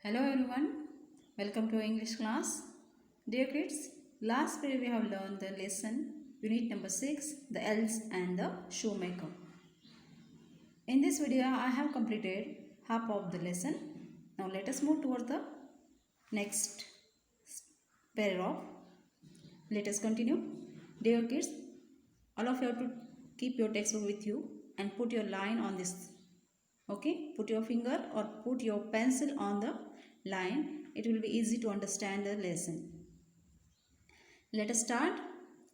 Hello everyone, welcome to English class. Dear kids, last period we have learned the lesson unit number 6, the elves and the shoemaker. In this video I have completed half of the lesson. Now let us move towards the next paragraph. Let us continue. Dear kids, all of you have to keep your textbook with you and put your line on this. Okay, put your finger or put your pencil on the line. It will be easy to understand the lesson. Let us start.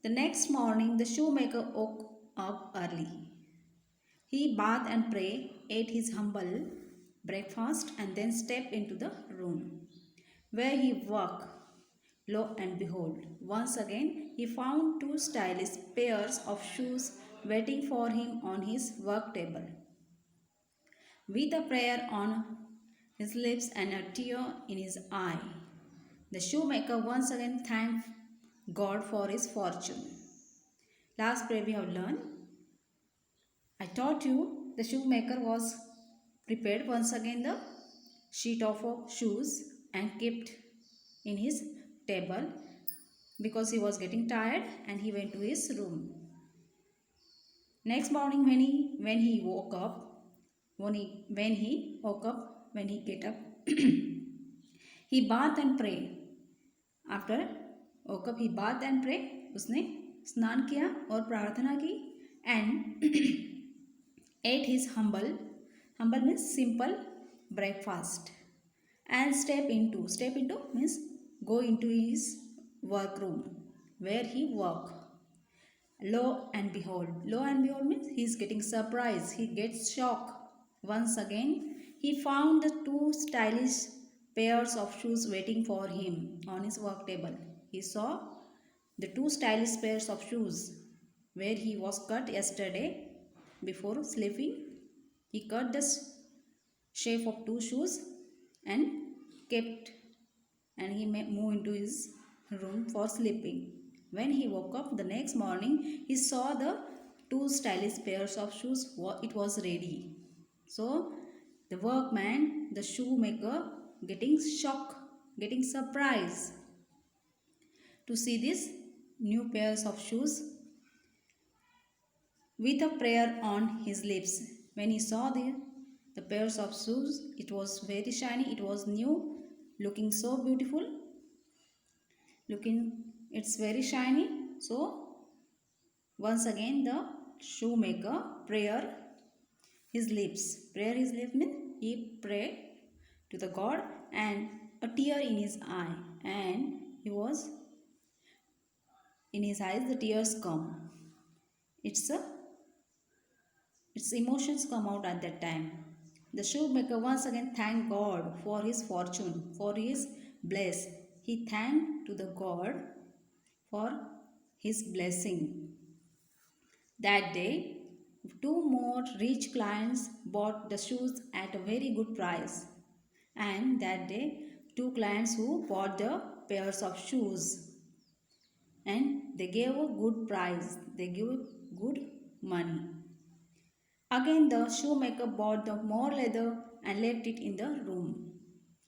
The next morning the shoemaker woke up early. He bathed and prayed, ate his humble breakfast and then stepped into the room where he worked. Lo and behold, once again he found two stylish pairs of shoes waiting for him on his work table. With a prayer on his lips and a tear in his eye, the shoemaker once again thanked God for his fortune. Last prayer we have learned. I taught you the shoemaker was prepared once again the sheet of shoes and kept in his table because he was getting tired and he went to his room. Next morning when he woke up, when he get up, he bathed and prayed. After woke up, he bathed and prayed. उसने स्नान किया और प्रार्थना की and ate his humble means simple breakfast and step into means go into his workroom where he work. Lo and behold means he is getting surprised, he gets shocked. Once again he found the two stylish pairs of shoes waiting for him on his work table. He saw the two stylish pairs of shoes where he was cut yesterday before sleeping. He cut the shape of two shoes and kept and he moved into his room for sleeping. When he woke up the next morning, he saw the two stylish pairs of shoes. It was ready. So the workman, the shoemaker, getting shocked, getting surprised to see these new pairs of shoes with a prayer on his lips. When he saw the pairs of shoes, it was very shiny, it was new, looking so beautiful. It's very shiny. So once again the shoemaker prayer his lips means he prayed to the God and a tear in his eye, and he was in his eyes the tears come. Its emotions come out at that time. The shoemaker once again thanked God for his fortune, for his bless. He thanked to the God for his blessing. That day, two more rich clients bought the shoes at a very good price. And that day, two clients who bought the pairs of shoes. And they gave a good price. They gave good money. Again, the shoemaker bought the more leather and left it in the room.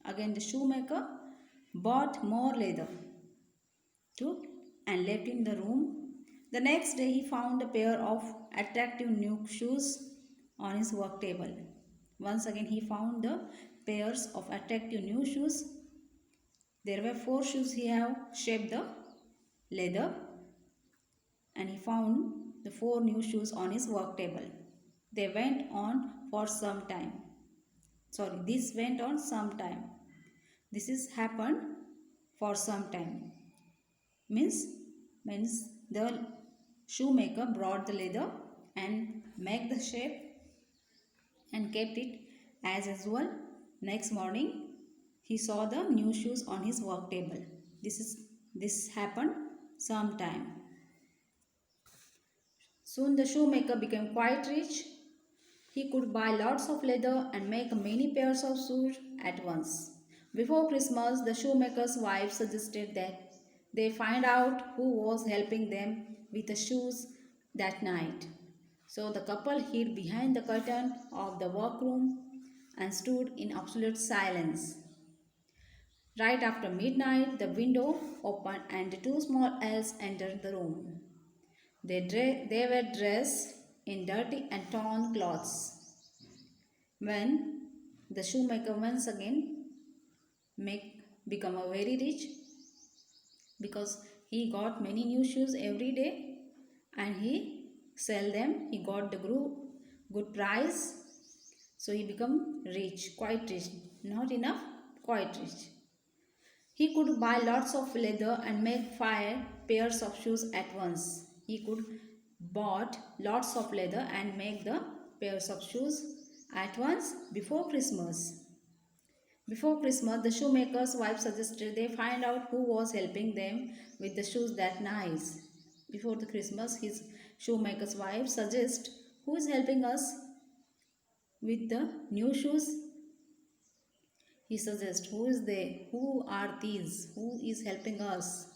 Again, the shoemaker bought more leather and left in the room. The next day, he found a pair of attractive new shoes on his work table. Once again, he found the pairs of attractive new shoes. There were 4 shoes he have shaped the leather, and he found the 4 new shoes on his work table. They went on for some time. This went on some time. This is happened for some time. Means the shoemaker brought the leather and made the shape and kept it as usual. Next morning, he saw the new shoes on his work table. This happened some time. Soon the shoemaker became quite rich. He could buy lots of leather and make many pairs of shoes at once. Before Christmas, the shoemaker's wife suggested that they find out who was helping them with the shoes that night. So the couple hid behind the curtain of the workroom and stood in absolute silence. Right after midnight, the window opened and two small elves entered the room. They were dressed in dirty and torn clothes. When the shoemaker once again become a very rich, because he got many new shoes every day and he sell them. He got the good price, so he become rich, quite rich. Not enough, quite rich. He could buy lots of leather and make 5 pairs of shoes at once. He could bought lots of leather and make the pairs of shoes at once before Christmas. Before Christmas, the shoemaker's wife suggested they find out who was helping them with the shoes that night. Before the Christmas, his shoemaker's wife suggests who is helping us with the new shoes. He suggests who is they, who are these, who is helping us.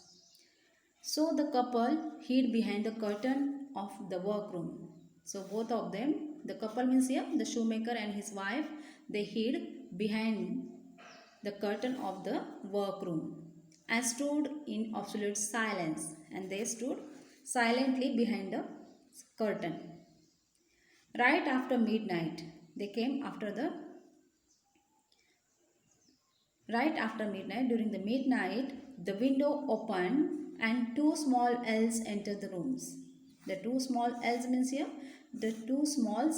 So the couple hid behind the curtain of the workroom. So both of them, the couple means here the shoemaker and his wife, they hid behind the curtain of the workroom and stood in absolute silence. And they stood silently behind the curtain. Right after midnight, they came after the right after midnight. During the midnight, the window opened and two small elves entered the rooms. The two small elves means here the two small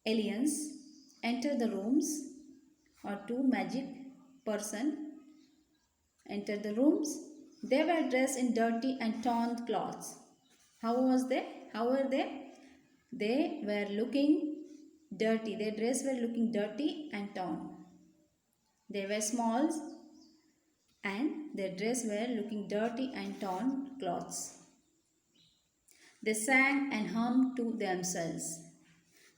aliens enter the rooms, or two magic person enter the rooms. They were dressed in dirty and torn clothes. How was they? How were they? They were looking dirty. Their dress were looking dirty and torn. They were small and their dress were looking dirty and torn clothes. They sang and hummed to themselves.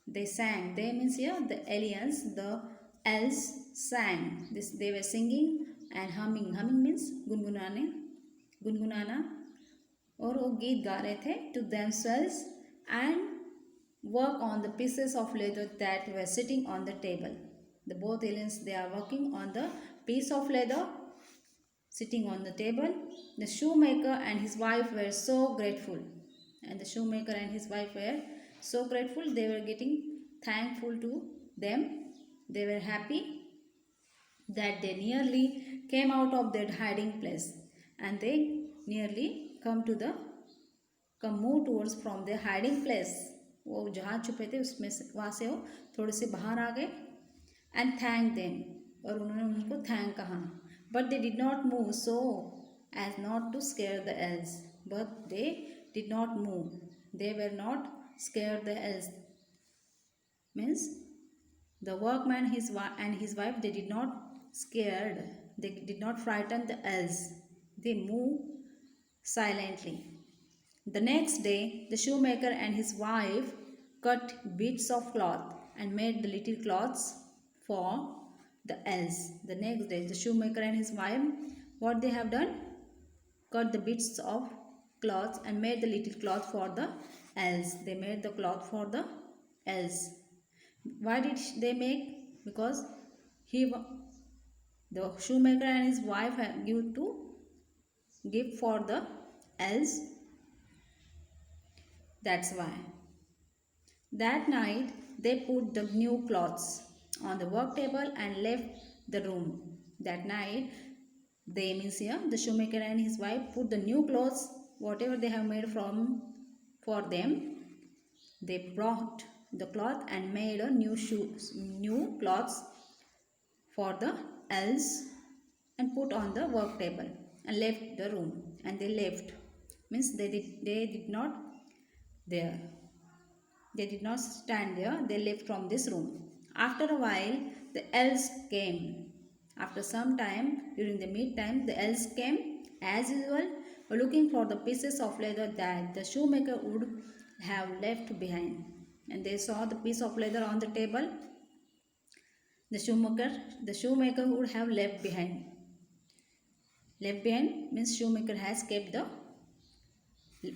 They sang. They means here the aliens, the elves sang. They were singing and humming. Humming means गुनगुनाना. और वो गीत गा रहे थे to themselves and work on the pieces of leather that were sitting on the table. The both aliens, they are working on the piece of leather sitting on the table. The shoemaker and his wife were so grateful. And the shoemaker and his wife were so grateful. They were getting thankful to them. They were happy that they nearly came out of their hiding place. And they nearly move towards from their hiding place. वो जहाँ छुपे थे उसमें से वहाँ से वो थोड़े से बाहर आ गए. And thank them. और उन्होंने उनको thank कहा. But they did not move so as not to scare the elves. But they did not move. They were not scared the elves. Means the workman and his wife, they did not scared. They did not frighten the elves. They moved silently. The next day, the shoemaker and his wife cut bits of cloth and made the little cloths for the elves. The next day, the shoemaker and his wife, what they have done? Cut the bits of cloth and made the little cloth for the elves. They made the cloth for the elves. Why did they make? Because the shoemaker and his wife have give for the elves. That's why. That night, they put the new clothes on the work table and left the room. That night, they means here, the shoemaker and his wife put the new clothes, whatever they have made for them. They brought the cloth and made a new cloths for the elves and put on the work table and left the room. And they left. Means they did not there. They did not stand there. They left from this room. After a while, the elves came. After some time, during the midtime, the elves came as usual, looking for the pieces of leather that the shoemaker would have left behind. And they saw the piece of leather on the table. The shoemaker would have left behind. Left behind means shoemaker has kept the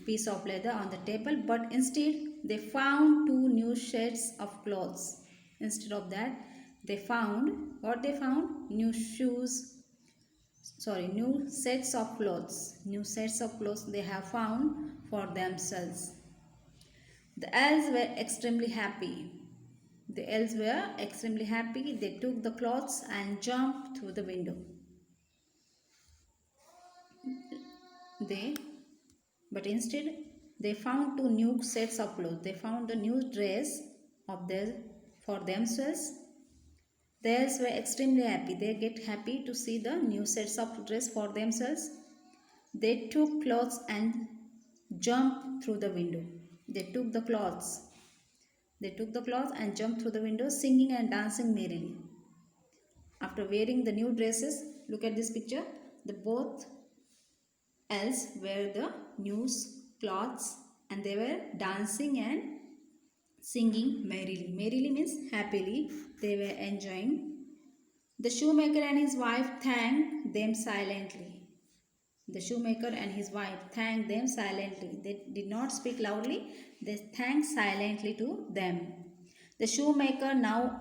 piece of leather on the table, but instead they found two new shades of clothes. Instead of that, they found what they found? New shoes. Sorry, new sets of clothes. New sets of clothes they have found for themselves. The elves were extremely happy. The elves were extremely happy. They took the clothes and jumped through the window. But instead, they found two new sets of clothes. They found a new dress for themselves. The elves were extremely happy. They get happy to see the new sets of dress for themselves. They took clothes and jumped through the window. They took the clothes and jumped through the window, singing and dancing merrily. After wearing the new dresses, look at this picture. The both elves wear the new clothes and they were dancing and singing merrily. Merrily means happily. They were enjoying. The shoemaker and his wife thanked them silently. The shoemaker and his wife thanked them silently. They did not speak loudly. They thanked silently to them. The shoemaker now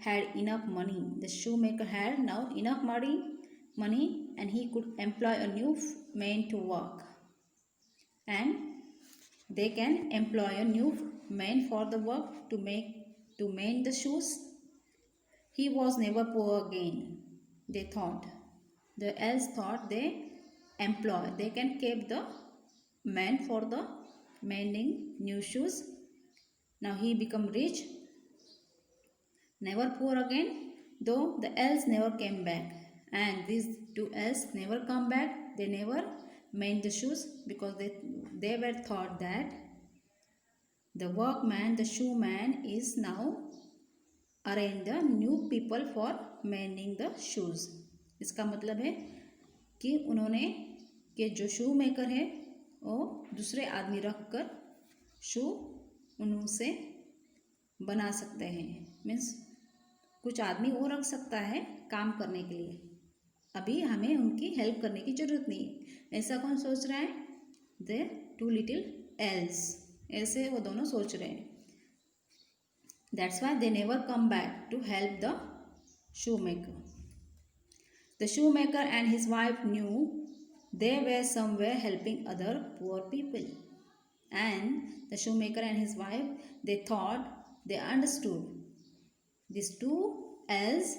had enough money. The shoemaker had now enough money and he could employ a new man to work. And they can employ a new man for the work to mend the shoes. He was never poor again, they thought. The elves thought they can keep the man for the mending new shoes. Now he become rich, never poor again, though the elves never came back. And these two elves never come back. They never mend the shoes because they were thought that the workman, the shoeman is now arrange the new people for mending the shoes. इसका मतलब है कि उन्होंने कि जो शू maker है वो दूसरे आदमी रख कर शू उनसे बना सकते हैं. मीन्स कुछ आदमी वो रख सकता है काम करने के लिए. अभी हमें उनकी हेल्प करने की ज़रूरत नहीं है. ऐसा कौन सोच रहा है? The two little else. ऐसे वो दोनों सोच रहे हैं. That's why they never come back to help the shoemaker. The shoemaker and his wife knew they were somewhere helping other poor people. And the shoemaker and his wife, they thought, they understood. These two elves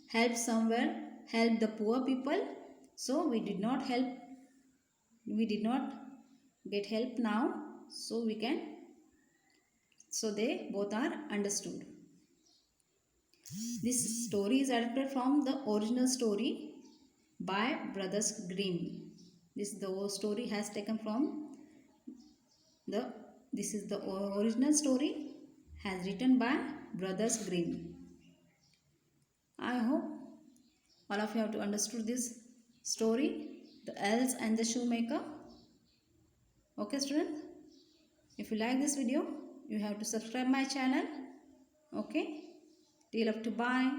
help somewhere, help the poor people. So we did not get help now. So they both are understood. This story is adapted from the original story by Brothers Grimm. The story has taken from this is the original story has written by Brothers Grimm. I hope all of you have to understood this story, the elves and the shoemaker. Okay, students? If you like this video, you have to subscribe my channel. Okay? Till up to bye.